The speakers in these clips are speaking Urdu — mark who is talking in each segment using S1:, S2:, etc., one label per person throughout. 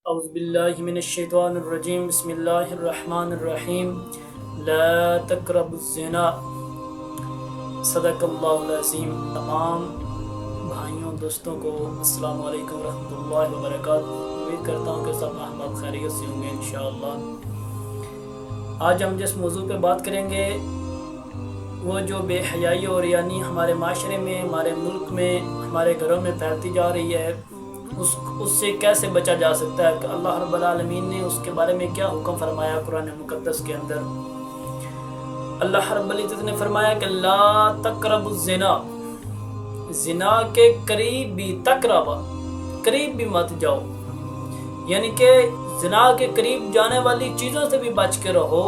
S1: اعوذ باللہ من الشیطان الرجیم بسم اللہ الرحمن الرحیم لا تقربوا الزنا صدق اللہ العظیم۔ تمام بھائیوں دوستوں کو السلام علیکم ورحمۃ اللہ وبرکاتہ۔ امید کرتا ہوں کہ سب احباب خیریت سے ہوں گے انشاءاللہ۔ آج ہم جس موضوع پہ بات کریں گے وہ جو بے حیائی اور یعنی ہمارے معاشرے میں، ہمارے ملک میں، ہمارے گھروں میں پھیلتی جا رہی ہے، اس سے کیسے بچا جا سکتا ہے کہ اللہ رب العالمین نے اس کے بارے میں کیا حکم فرمایا قرآن مقدس کے اندر۔ اللہ رب العزت نے فرمایا کہ لا تقربوا الزنا، زنا کے قریب بھی، قریب بھی مت جاؤ، یعنی کہ زنا کے قریب جانے والی چیزوں سے بھی بچ کے رہو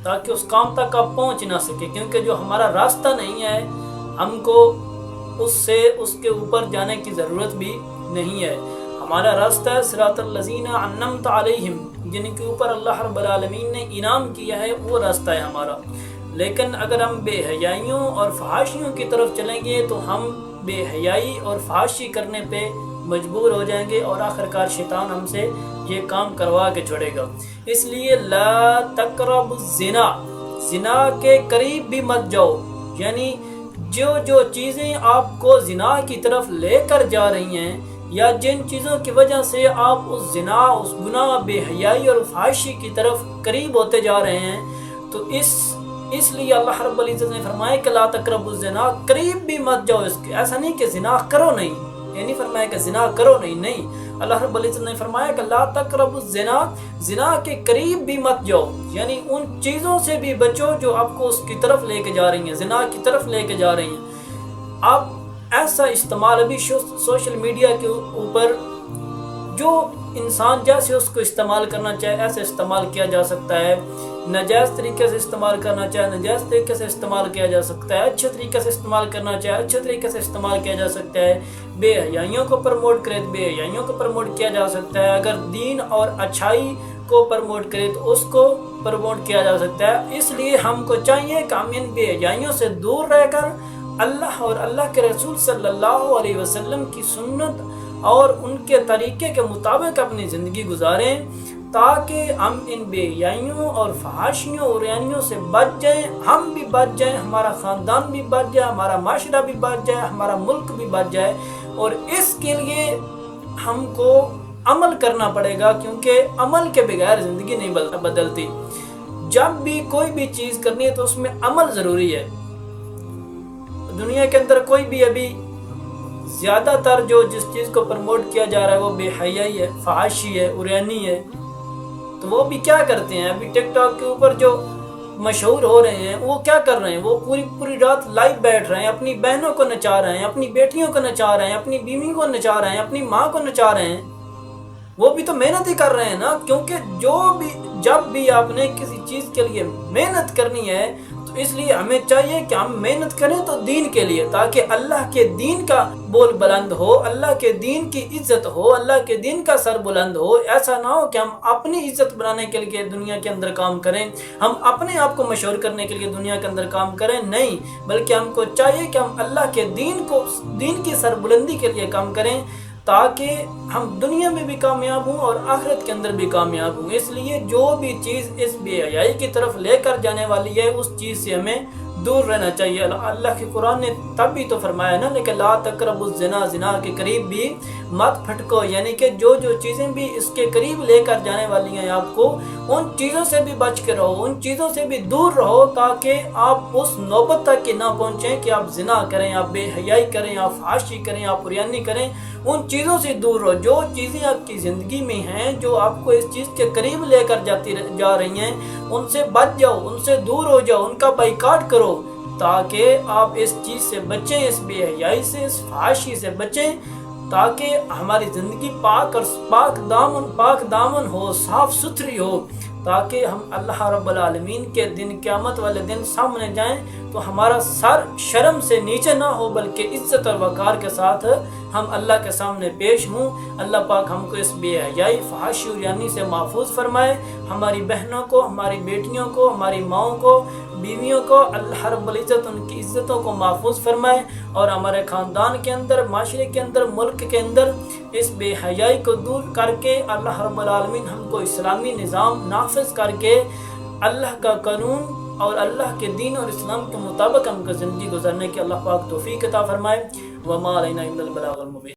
S1: تاکہ اس کام تک آپ پہنچ نہ سکے، کیونکہ جو ہمارا راستہ نہیں ہے ہم کو اس کے اوپر جانے کی ضرورت بھی نہیں ہے۔ ہمارا راستہ ہے صراط الذین انعمت علیہم، جن کے اوپر اللہ رب العالمین نے انعام کیا ہے، وہ راستہ ہے ہمارا۔ لیکن اگر ہم بے حیائیوں اور فحاشیوں کی طرف چلیں گے تو ہم بے حیائی اور فحاشی کرنے پہ مجبور ہو جائیں گے اور آخرکار شیطان ہم سے یہ کام کروا کے چھوڑے گا۔ اس لیے لا تقربوا الزنا، زنا کے قریب بھی مت جاؤ، یعنی جو چیزیں آپ کو زنا کی طرف لے کر جا رہی ہیں یا جن چیزوں کی وجہ سے آپ اس زنا، اس گناہ، بے حیائی اور فحاشی کی طرف قریب ہوتے جا رہے ہیں، تو اس لیے اللہ رب العزت نے فرمایا کہ لا تقربوا الزنا، قریب بھی مت جاؤ اس کے۔ ایسا نہیں کہ زنا کرو نہیں، یہ نہیں فرمایا کہ زنا کرو نہیں، اللہ رب العزت نے فرمایا کہ لا تقربوا الزنا، زنا کے قریب بھی مت جاؤ، یعنی ان چیزوں سے بھی بچو جو آپ کو اس کی طرف لے کے جا رہی ہیں، زنا کی طرف لے کے جا رہی ہیں۔ آپ ایسا استعمال ابھی سوشل میڈیا کے اوپر جو انسان جیسے اس کو استعمال کرنا چاہے ایسے استعمال کیا جا سکتا ہے، ناجائز طریقے سے استعمال کرنا چاہے ناجائز طریقے سے استعمال کیا جا سکتا ہے، اچھے طریقے سے استعمال کرنا چاہے اچھے طریقے سے استعمال کیا جا سکتا ہے، بے حیائیوں کو پروموٹ کرے تو بے حیائیوں کو پروموٹ کیا جا سکتا ہے، اگر دین اور اچھائی کو پروموٹ کرے تو اس کو پروموٹ کیا جا سکتا ہے۔ اس لیے ہم کو چاہیے کہ ہم ان بے حیائیوں سے دور رہ کر اللہ اور اللہ کے رسول صلی اللہ علیہ وسلم کی سنت اور ان کے طریقے کے مطابق اپنی زندگی گزاریں تاکہ ہم ان بے حیائیوں اور فحاشیوں اور یعنیوں سے بچ جائیں، ہم بھی بچ جائیں، ہمارا خاندان بھی بچ جائے، ہمارا معاشرہ بھی بچ جائے، ہمارا ملک بھی بچ جائے۔ اور اس کے لیے ہم کو عمل کرنا پڑے گا، کیونکہ عمل کے بغیر زندگی نہیں بدلتی۔ جب بھی کوئی بھی چیز کرنی ہے تو اس میں عمل ضروری ہے۔ دنیا کے اندر کوئی بھی ابھی زیادہ تر جس چیز کو پروموٹ کیا جا رہا ہے وہ بے حیائی ہے، فحاشی ہے، عریانی ہے، تو وہ بھی کیا کرتے ہیں ابھی ٹک ٹاک کے اوپر جو مشہور ہو رہے ہیں وہ کیا کر رہے ہیں، وہ پوری رات لائیو بیٹھ رہے ہیں، اپنی بہنوں کو نچا رہے ہیں، اپنی بیٹیوں کو نچا رہے ہیں، اپنی بیوی کو نچا رہے ہیں، اپنی ماں کو نچا رہے ہیں۔ وہ بھی تو محنت ہی کر رہے ہیں نا، کیونکہ جب بھی آپ نے کسی چیز کے لیے محنت کرنی ہے تو اس لیے ہمیں چاہیے کہ ہم محنت کریں تو دین کے لیے، تاکہ اللہ کے دین کا بول بلند ہو، اللہ کے دین کی عزت ہو، اللہ کے دین کا سر بلند ہو۔ ایسا نہ ہو کہ ہم اپنی عزت بنانے کے لیے دنیا کے اندر کام کریں، ہم اپنے آپ کو مشہور کرنے کے لیے دنیا کے اندر کام کریں، نہیں، بلکہ ہم کو چاہیے کہ ہم اللہ کے دین کی سر بلندی کے لیے کام کریں تاکہ ہم دنیا میں بھی کامیاب ہوں اور آخرت کے اندر بھی کامیاب ہوں۔ اس لیے جو بھی چیز اس بے حیائی کی طرف لے کر جانے والی ہے اس چیز سے ہمیں دور رہنا چاہیے۔ اللہ کے قرآن نے تب بھی تو فرمایا نا، لیکن لا تقربوا الزنا، زنا کے قریب بھی مت پھٹکو، یعنی کہ جو چیزیں بھی اس کے قریب لے کر جانے والی ہیں آپ کو، ان چیزوں سے بھی بچ کے رہو، ان چیزوں سے بھی دور رہو تاکہ آپ اس نوبت تک کہ نہ پہنچیں کہ آپ زنا کریں، آپ بے حیائی کریں، آپ فحاشی کریں، آپ عریانی کریں۔ ان چیزوں سے دور رہو، جو چیزیں آپ کی زندگی میں ہیں جو آپ کو اس چیز کے قریب لے کر جا رہی ہیں، ان سے بچ جاؤ، ان سے دور ہو جاؤ، ان کا بائیکاٹ کرو تاکہ آپ اس چیز سے بچیں، اس بے حیائی سے، اس فحاشی سے بچیں، تاکہ ہماری زندگی پاک دامن ہو، صاف ستھری ہو، تاکہ ہم اللہ رب العالمین کے دن، قیامت والے دن سامنے جائیں تو ہمارا سر شرم سے نیچے نہ ہو بلکہ عزت اور وقار کے ساتھ ہم اللہ کے سامنے پیش ہوں، اللہ پاک ہم کو اس بے حیائی، فحاشی اور یعنی سے محفوظ فرمائے، ہماری بہنوں کو، ہماری بیٹیوں کو، ہماری ماؤں کو، بیویوں کو اللہ رب العزت ان کی عزتوں کو محفوظ فرمائے، اور ہمارے خاندان کے اندر، معاشرے کے اندر، ملک کے اندر اس بے حیائی کو دور کر کے اللہ رب العالمین ہم کو اسلامی نظام نافذ کر کے اللہ کا قانون اور اللہ کے دین اور اسلام کے مطابق ہم کو زندگی گزارنے کی اللہ پاک توفیق عطا فرمائے۔ وما علینا الا البلاغ المبین۔